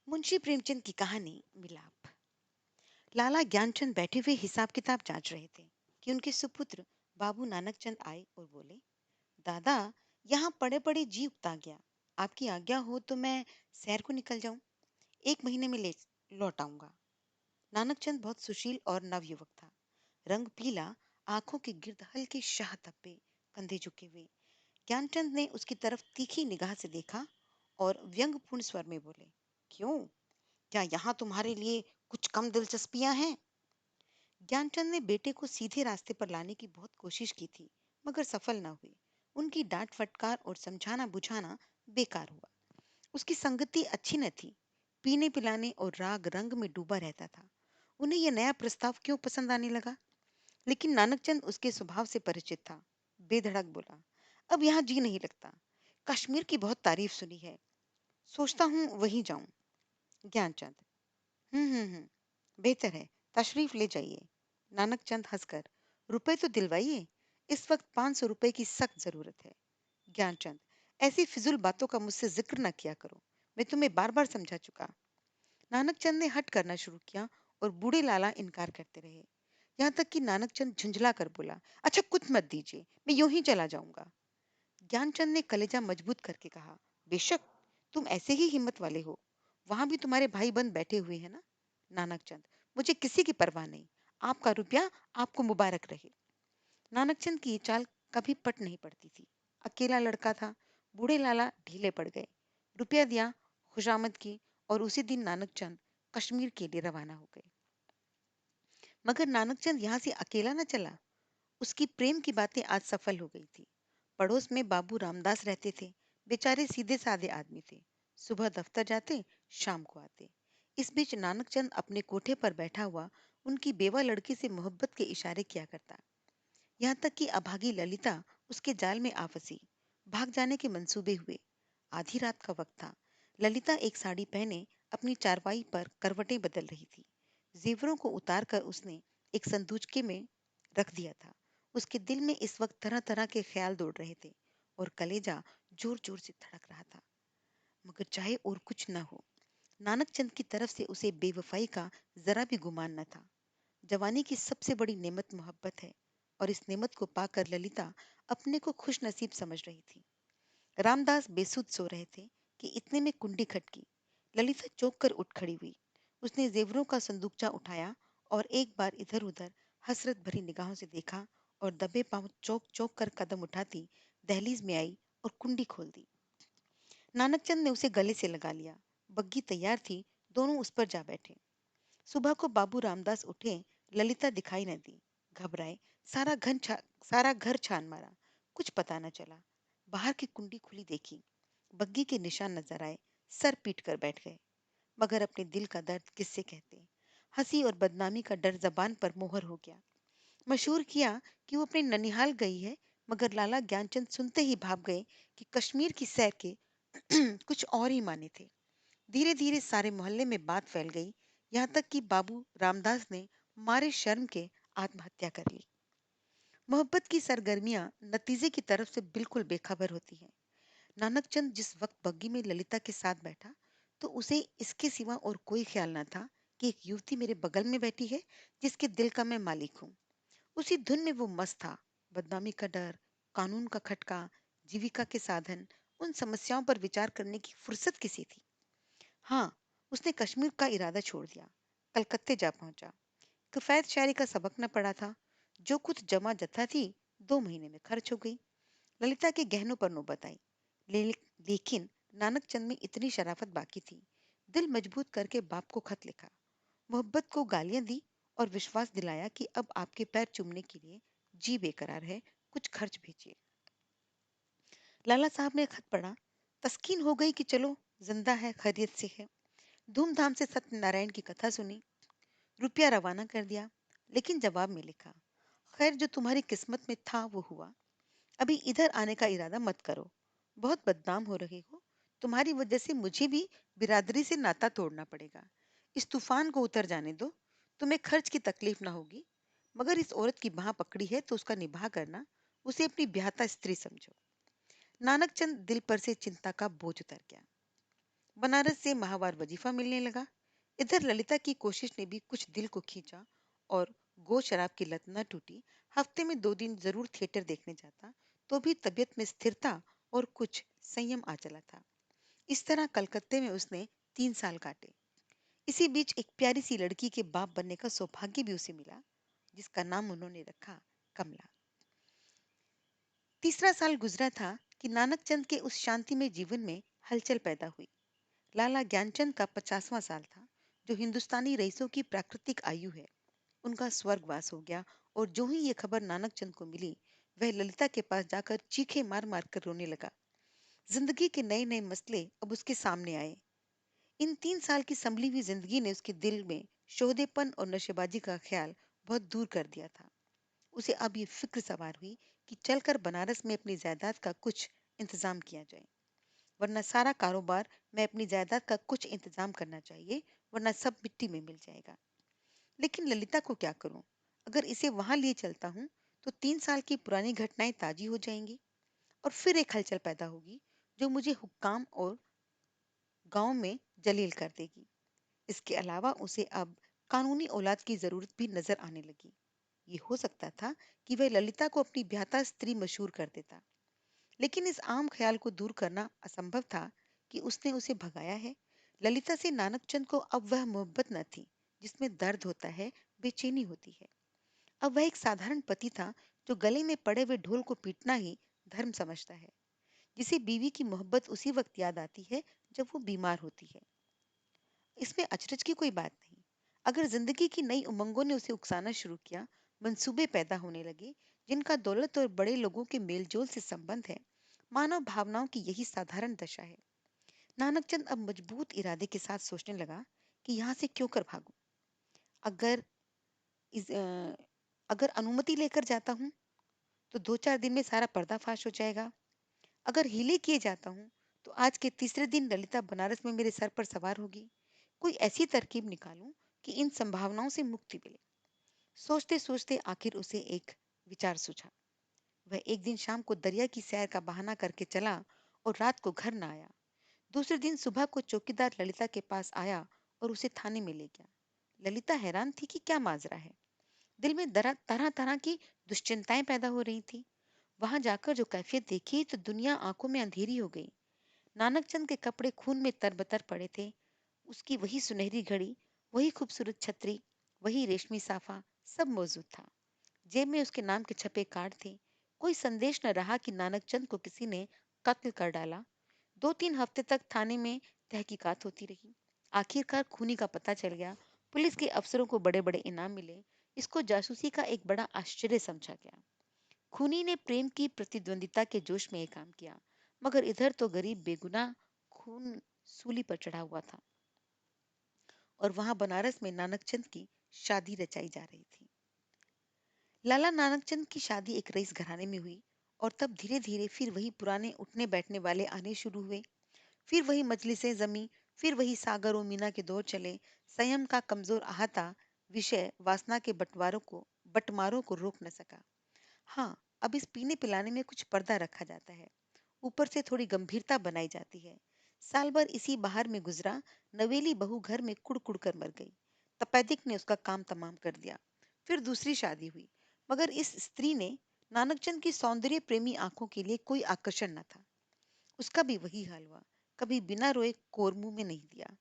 मुंशी प्रेमचंद की कहानी मिलाप। लाला ज्ञानचंद बैठे हुए हिसाब किताब जांच रहे थे कि उनके सुपुत्र बाबू नानक चंद आए और बोले, दादा, यहाँ पड़े पड़े जी उगता गया। आपकी आज्ञा हो तो मैं सैर को निकल जाऊं। 1 महीने में ले लौट आऊंगा। नानक चंद बहुत सुशील और नवयुवक था। रंग पीला, आंखों के गिर्द हल्के शाह धब्बे, कंधे झुके हुए। ज्ञानचंद ने उसकी तरफ तीखी निगाह से देखा और व्यंग्यपूर्ण स्वर में बोले, क्यों, क्या यहाँ तुम्हारे लिए कुछ कम दिलचस्पियां हैं? ज्ञानचंद ने बेटे को सीधे रास्ते पर लाने की बहुत कोशिश की थी, मगर सफल न हुई। उनकी डांट फटकार और समझाना बुझाना बेकार हुआ। उसकी संगति अच्छी न थी। पीने पिलाने और राग रंग में डूबा रहता था। उन्हें यह नया प्रस्ताव क्यों पसंद आने लगा? लेकिन नानकचंद उसके स्वभाव से परिचित था। बेधड़क बोला, अब यहाँ जी नहीं लगता। कश्मीर की बहुत तारीफ सुनी है, सोचता हूँ वहीं जाऊं। ज्ञानचंद, बेहतर है, तशरीफ ले जाइए। नानकचंद हंसकर, रुपए तो दिलवाइए, इस वक्त 500 रुपए की सख्त जरूरत है। ज्ञानचंद, ऐसी फिजूल बातों का मुझसे जिक्र न किया करो, मैं तुम्हें बार बार समझा चुका। नानकचंद ने हट करना शुरू किया और बूढ़े लाला इनकार करते रहे। यहाँ तक कि नानकचंद झुंझला कर बोला, अच्छा कुछ मत दीजिए, मैं यूं ही चला जाऊंगा। ज्ञानचंद ने कलेजा मजबूत करके कहा, बेशक, तुम ऐसे ही हिम्मत वाले हो। वहां भी तुम्हारे भाई बंद बैठे हुए हैं ना? नानकचंद, मुझे किसी की परवाह नहीं। आपका रुपया आपको मुबारक रहे। नानकचंद की ये चाल कभी पट नहीं पड़ती थी। अकेला लड़का था। बूढ़े लाला ढीले पड़ गए। रुपया दिया, खुशामद की, और उसी दिन नानकचंद कश्मीर के लिए रवाना हो गए। मगर नानकचंद यहाँ से अकेला न चला। उसकी प्रेम की बातें आज सफल हो गई थी। पड़ोस में बाबू रामदास रहते थे। बेचारे सीधे साधे आदमी थे। सुबह दफ्तर जाते, शाम को आते। इस बीच नानकचंद अपने कोठे पर बैठा हुआ उनकी बेवा लड़की से मोहब्बत के इशारे किया करता। यहाँ तक कि अभागी ललिता उसके जाल में आ फंसी। भाग जाने के मंसूबे हुए। आधी रात का वक्त था। ललिता एक साड़ी पहने अपनी चारपाई पर करवटें बदल रही थी। जेवरों को उतार कर उसने एक संदूचके में रख दिया था। उसके दिल में इस वक्त तरह तरह के ख्याल दौड़ रहे थे और कलेजा जोर जोर से धड़क रहा था। मगर चाहे और कुछ न हो, नानकचंद की तरफ से उसे बेवफाई का जरा भी गुमान न था। जवानी की सबसे बड़ी नेमत मोहब्बत है, और इस नेमत को पाकर ललिता अपने को खुश नसीब समझ रही थी। रामदास बेसुध सो रहे थे कि इतने में कुंडी खटकी। ललिता चौंक कर उठ खड़ी हुई। उसने जेवरों का संदूकचा उठाया और एक बार इधर उधर हसरत भरी निगाहों से देखा और दबे पांव चौंक चौंक कर कदम उठाती दहलीज में आई और कुंडी खोल दी। नानकचंद ने उसे गले से लगा लिया। बग्घी तैयार थी। दोनों उस पर जा बैठे। सुबह को बाबू रामदास उठे। ललिता दिखाई न दी। घबराए। सारा घर छान मारा। कुछ पता न चला। बाहर की कुंडी खुली देखी। बग्घी के निशान नजर आए। सर पीट कर बैठ गए। मगर अपने दिल का दर्द किससे कहते? हंसी और बदनामी का डर जबान पर मोहर हो गया। मशहूर किया कि वो अपने ननिहाल गई है। मगर लाला ज्ञानचंद सुनते ही भाप गए कि कश्मीर की सैर के कुछ और ही माने थे। धीरे धीरे सारे मोहल्ले में बात फैल गई। यहाँ तक कि बाबू रामदास ने मारे शर्म के आत्महत्या कर ली। मोहब्बत की सरगर्मियां नतीजे की तरफ से बिल्कुल बेखबर होती हैं। नानकचंद जिस वक्त बग्गी में ललिता के साथ बैठा, तो उसे इसके सिवा और कोई ख्याल न था कि एक युवती मेरे बगल में बैठी है जिसके दिल का मैं मालिक हूँ। उसी धुन में वो मस्त था। बदनामी का डर, कानून का खटका, जीविका के साधन, उन समस्याओं पर विचार करने की फुर्सत किसी थी? हाँ, उसने कश्मीर का इरादा छोड़ दिया। कलकत्ते जा पहुंचा। किफायत शायरी का सबक न पड़ा था। जो कुछ जमा जथा थी, 2 महीने में खर्च हो गई। ललिता के गहनों पर नौबत आई। ले, लेकिन नानकचंद में इतनी शराफत बाकी थी। दिल मजबूत करके बाप को खत लिखा। मोहब्बत को गालियां दी और विश्वास दिलाया कि अब आपके पैर चूमने के लिए जी बेकरार है, कुछ खर्च भेजिए। लाला साहब ने खत पढ़ा। तस्कीन हो गई कि चलो, जिंदा है, खैरियत से है। धूमधाम से सत्यनारायण की कथा सुनी। रुपया रवाना कर दिया। लेकिन जवाब में लिखा, खैर, जो तुम्हारी किस्मत में था वो हुआ। अभी इधर आने का इरादा मत करो। बहुत बदनाम हो रहे हो। तुम्हारी वजह से मुझे भी बिरादरी से नाता तोड़ना पड़ेगा। इस तूफान को उतर जाने दो। तुम्हें खर्च की तकलीफ ना होगी। मगर इस औरत की बाह पकड़ी है तो उसका निभाह करना। उसे अपनी ब्याहता स्त्री समझो। नानकचंद दिल पर से चिंता का बोझ उतर गया। बनारस से माहवार वजीफा मिलने लगा। इधर ललिता की कोशिश ने भी कुछ दिल को खींचा और गो शराब की लत न टूटी। हफ्ते में 2 दिन जरूर थिएटर देखने जाता, तो भी तबीयत में स्थिरता और कुछ संयम आ चला था। इस तरह कलकत्ते में उसने 3 साल काटे। इसी बीच एक प्यारी सी लड़की के बाप बनने का सौभाग्य भी उसे मिला, जिसका नाम उन्होंने रखा कमला। तीसरा साल गुजरा था कि नानक चंद के उस शांतिमय जीवन में हलचल पैदा हुई। लाला ज्ञानचंद का 50वां साल था, जो हिंदुस्तानी रईसों की प्राकृतिक आयु है। उनका स्वर्गवास हो गया, और जो ही ये खबर नानक चंद को मिली, वह ललिता के पास जाकर चीखे मार मार कर रोने लगा। जिंदगी के नए नए मसले अब उसके सामने आए। इन 3 साल की संभली हुई जिंदगी ने उसके दिल में शोधेपन और नशेबाजी का ख्याल बहुत दूर कर दिया था। उसे अब ये फिक्र सवार हुई कि चलकर बनारस में अपनी जायदाद का कुछ इंतजाम किया जाए, वरना सारा कारोबार में अपनी जायदाद का कुछ इंतजाम करना चाहिए, वरना सब मिट्टी में मिल जाएगा। लेकिन ललिता को क्या करूं? अगर इसे वहां लिए चलता हूं, तो 3 साल की पुरानी घटनाएं ताजी हो जाएंगी, और फिर एक हलचल पैदा होगी जो मुझे हुक्काम और गांव में जलील कर देगी। इसके अलावा उसे अब कानूनी औलाद की जरूरत भी नजर आने लगी। ये हो सकता था कि वह ललिता को अपनी ब्याहता स्त्री मशहूर कर देता, लेकिन इस आम ख्याल को दूर करना असंभव था कि उसने उसे भगाया है। ललिता से नानकचंद को अब वह मोहब्बत न थी जिसमें दर्द होता है, बेचैनी होती है। अब वह एक साधारण पति था, जो गले में पड़े हुए ढोल को पीटना ही धर्म समझता है, जिसे बीवी की मोहब्बत उसी वक्त याद आती है जब वो बीमार होती है। इसमें अचरज की कोई बात नहीं। अगर जिंदगी की नई उमंगों ने उसे उकसाना शुरू किया, मंसूबे पैदा होने लगे जिनका दौलत और बड़े लोगों के मेलजोल से संबंध है। मानव भावनाओं की यही साधारण दशा है। नानकचंद अब मजबूत इरादे के साथ सोचने लगा कि यहाँ से क्यों कर भागूं। अगर इस अगर अनुमति लेकर जाता हूँ, तो 2-4 दिन में सारा पर्दाफाश हो जाएगा। अगर हीले किए जाता हूँ, तो आज के तीसरे दिन ललिता बनारस में मेरे सर पर सवार होगी। कोई ऐसी तरकीब निकालूं कि इन संभावनाओं से मुक्ति मिले। सोचते सोचते आखिर उसे एक विचार सूझा। वह एक दिन शाम को दरिया की सैर का बहाना करके चला और रात को घर न आया। दूसरे दिन सुबह को चौकीदार ललिता के पास आया और उसे थाने में ले गया। ललिता हैरान थी कि क्या माजरा है। दिल में तरह तरह की दुश्चिंताएं पैदा हो रही थी। वहां जाकर जो कैफियत देखी, तो दुनिया आंखों में अंधेरी हो गई। नानकचंद के कपड़े खून में तरबतर पड़े थे। उसकी वही सुनहरी घड़ी, वही खूबसूरत छतरी, वही रेशमी साफा, सब मौजूद था। जेब में उसके नाम के छपे कार्ड थे। कोई संदेश न रहा कि नानकचंद को किसी ने कत्ल कर डाला। 2-3 हफ्ते तक थाने में तहकीकात होती रही। आखिरकार खूनी का पता चल गया। पुलिस के अफसरों को बड़े बड़े इनाम मिले। इसको जासूसी का एक बड़ा आश्चर्य समझा गया। खूनी ने प्रेम की प्रतिद्वंदिता के जोश में ये काम किया, मगर इधर तो गरीब बेगुनाह खून सूली पर चढ़ा हुआ था, और वहां बनारस में नानकचंद की शादी रचाई जा रही थी। लाला नानकचंद की शादी एक रईस घराने में हुई, और तब धीरे धीरे फिर वही पुराने उठने बैठने वाले आने शुरू हुए। फिर वही मजलिसें जमी, फिर वही सागर और मीना के दौर चले। संयम का कमजोर अहाता विषय वासना के बंटवारों को रोक न सका। हाँ, अब इस पीने पिलाने में कुछ पर्दा रखा जाता है, ऊपर से थोड़ी गंभीरता बनाई जाती है। साल भर इसी बहार में गुजरा। नवेली बहू घर में कुड़ कुड़ कर मर गई। तपेदिक ने उसका काम तमाम कर दिया। फिर दूसरी शादी हुई, मगर इस स्त्री ने नानकचंद की सौंदर्य प्रेमी आंखों के लिए कोई आकर्षण न था। उसका भी वही हाल हुआ। कभी बिना रोए कोर मुंह में नहीं दिया।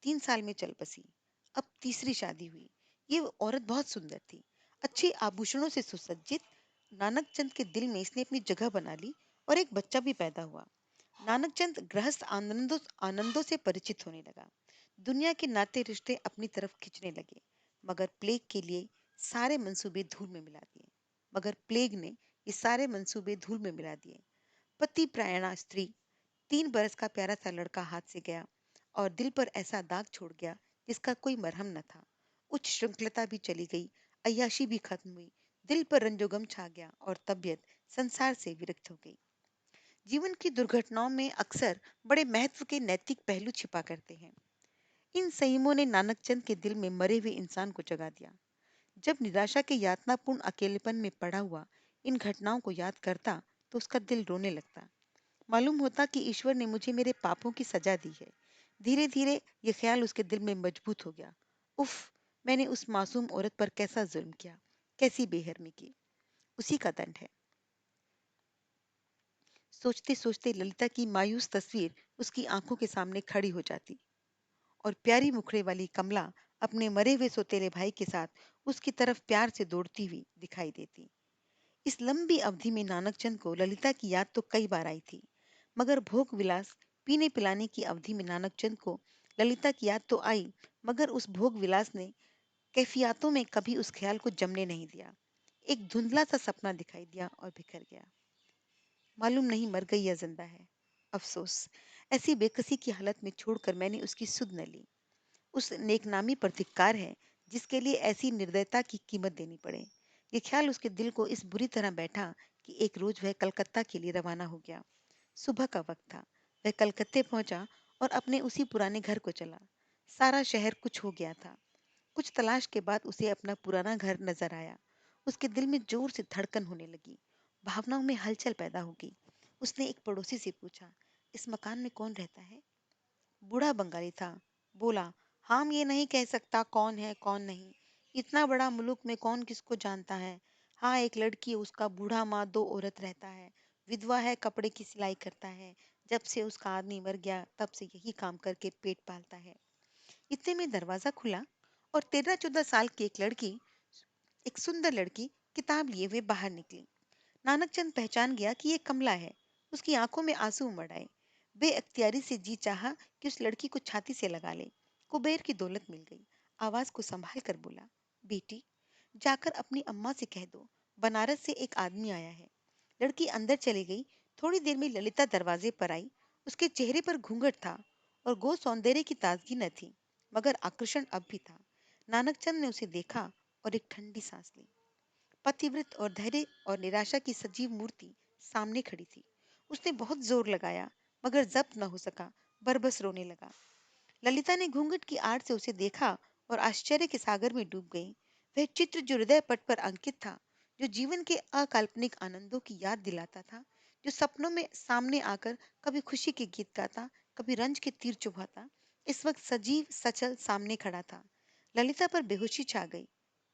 3 साल में चल बसी। अब तीसरी शादी हुई। ये औरत बहुत सुंदर थी, अच्छे आभूषणों से सुसज्जित। नानकचंद के दिल में इसने अपनी जगह बना ली, और एक बच्चा भी पैदा हुआ। नानकचंद गृहस्थ आनंदों से परिचित होने लगा। दुनिया के नाते रिश्ते अपनी तरफ खींचने लगे। मगर प्लेग के लिए सारे मंसूबे धूल में मिला दिए मगर प्लेग ने ये सारे मंसूबे धूल में मिला दिए। पति प्रायणा स्त्री, 3 बरस का प्यारा सा लड़का हाथ से गया, और दिल पर ऐसा दाग छोड़ गया जिसका कोई मरहम न था। उच्च श्रृंखलता भी चली गई, अय्याशी भी खत्म हुई। दिल पर रंजोगम छा गया, और तबीयत संसार से विरक्त हो गई। जीवन की दुर्घटनाओं में अक्सर बड़े महत्व के नैतिक पहलू छिपा करते हैं। इन संयमों ने नानकचंद के दिल में मरे हुए इंसान को जगा दिया। जब निराशा के यातनापूर्ण अकेलेपन में पड़ा हुआ इन घटनाओं को याद करता, तो उसका दिल रोने लगता। मालूम होता कि ईश्वर ने मुझे मेरे पापों की सजा दी है। धीरे धीरे ये ख्याल उसके दिल में मजबूत हो गया। उफ, मैंने उस मासूम औरत पर कैसा जुल्म किया, कैसी बेहरमी की। उसी का दंड है। सोचते सोचते ललिता की मायूस तस्वीर उसकी आंखों के सामने खड़ी हो जाती और प्यारी मुखड़े वाली कमला अपने मरे हुए सौतेले भाई के साथ उसकी तरफ प्यार से दौड़ती हुई दिखाई देती। इस लंबी अवधि में नानकचंद को ललिता की याद तो कई बार आई थी, मगर भोग विलास पीने पिलाने की अवधि में नानकचंद को ललिता की याद तो आई, मगर उस भोग विलास ने कैफियतों में कभी उस ख्याल को जमने नहीं दिया। एक धुंधला सा सपना दिखाई दिया और बिखर गया। मालूम नहीं मर गई या जिंदा है। अफसोस, ऐसी बेकसी की हालत में छोड़कर मैंने उसकी सुध न ली। उस नेकनामी पर धिक्कार है जिसके लिए ऐसी निर्दयता की कीमत देनी पड़े। ये ख्याल उसके दिल को इस बुरी तरह बैठा कि एक रोज वह कलकत्ता के लिए रवाना हो गया। सुबह का वक्त था। वह कलकत्ते पहुंचा और अपने उसी पुराने घर को चला। सारा शहर कुछ हो गया था। कुछ तलाश के बाद उसे अपना पुराना घर नजर आया। उसके दिल में जोर से धड़कन होने लगी। भावनाओं में हलचल पैदा हो गई। उसने एक पड़ोसी से पूछा, इस मकान में कौन रहता है? बूढ़ा बंगाली था। बोला, हम ये नहीं कह सकता कौन है कौन नहीं। इतना बड़ा मुल्क में कौन किसको जानता है। हाँ, एक लड़की, उसका बूढ़ा माँ, दो औरत रहता है। विधवा है, कपड़े की सिलाई करता है। जब से उसका आदमी मर गया तब से यही काम करके पेट पालता है। इतने में दरवाजा खुला और 13-14 साल की एक लड़की, एक सुंदर लड़की, किताब लिए हुए बाहर निकली। नानकचंद पहचान गया कि ये कमला है। उसकी आंखों में आंसू उमड़ आए। बेअख्तियारी से जी चाहा कि उस लड़की को छाती से लगा ले। कुबेर की दौलत मिल गई। आवाज को संभाल कर बोला, बेटी, जाकर अपनी अम्मा से कह दो, बनारस से एक आदमी आया है। लड़की अंदर चली गई। थोड़ी देर में ललिता दरवाजे पर आई। उसके चेहरे पर घूंघट था और गो सौंदर्य की ताजगी न थी, मगर आकर्षण अब भी था। नानकचंद ने उसे देखा और एक ठंडी सांस ली। पतिव्रत और धैर्य और निराशा की सजीव मूर्ति सामने खड़ी थी। उसने बहुत जोर लगाया, मगर जब्त न हो सका। बरबस रोने लगा। ललिता ने घूंघट की आड़ से उसे देखा और आश्चर्य के सागर में डूब गई। वह चित्र जो हृदय पट पर अंकित था, जो जीवन के अकाल्पनिक आनंदों की याद दिलाता था, जो सपनों में सामने आकर कभी खुशी के गीत गाता, कभी रंज के तीर चुभाता, इस वक्त सजीव सचल सामने खड़ा था। ललिता पर बेहोशी छा गई।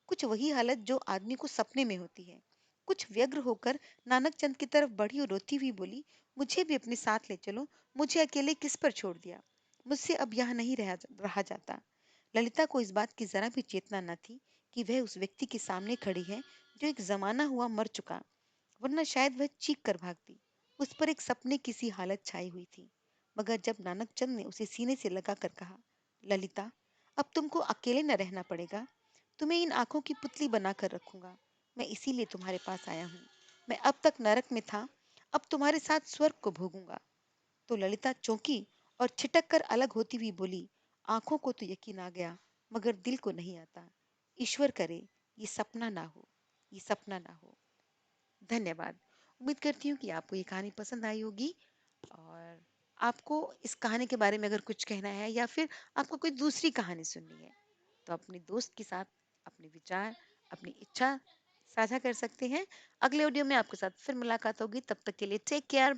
कुछ वही हालत जो आदमी को सपने में होती है। कुछ व्यग्र होकर नानकचंद की तरफ बढ़ी और रोती हुई बोली, मुझे भी अपने साथ ले चलो। मुझे अकेले किस पर छोड़ दिया। मुझसे अब यहाँ नहीं रहा जाता। ललिता को इस बात की जरा भी चेतना न थी कि वह उस व्यक्ति के सामने खड़ी है जो एक जमाना हुआ मर चुका, वरना शायद वह चीख कर भागती। उस पर एक सपने की सी हालत छाई हुई थी। मगर जब नानकचंद ने उसे सीने से लगा कर कहा, ललिता, अब तुमको अकेले न रहना पड़ेगा। तुम्हें इन आंखों की पुतली बनाकर रखूंगा। मैं इसीलिए तुम्हारे पास आया हूँ। मैं अब तक नरक में था, अब तुम्हारे साथ स्वर्ग को भोगूंगा। तो ललिता चौंकी और छिटक कर अलग होती हुई बोली, आंखों को तो यकीन आ गया, मगर दिल को नहीं आता। ईश्वर करे ये सपना ना हो, ये सपना ना हो। धन्यवाद। उम्मीद करती हूँ कि आपको ये कहानी पसंद आई होगी। और आपको इस कहानी के बारे में अगर कुछ कहना है या फिर आपको कोई दूसरी कहानी सुननी है, तो अपने दोस्त के साथ अपने विचार, अपनी इच्छा साझा कर सकते हैं। अगले ऑडियो में आपके साथ फिर मुलाकात होगी। तब तक के लिए टेक केयर।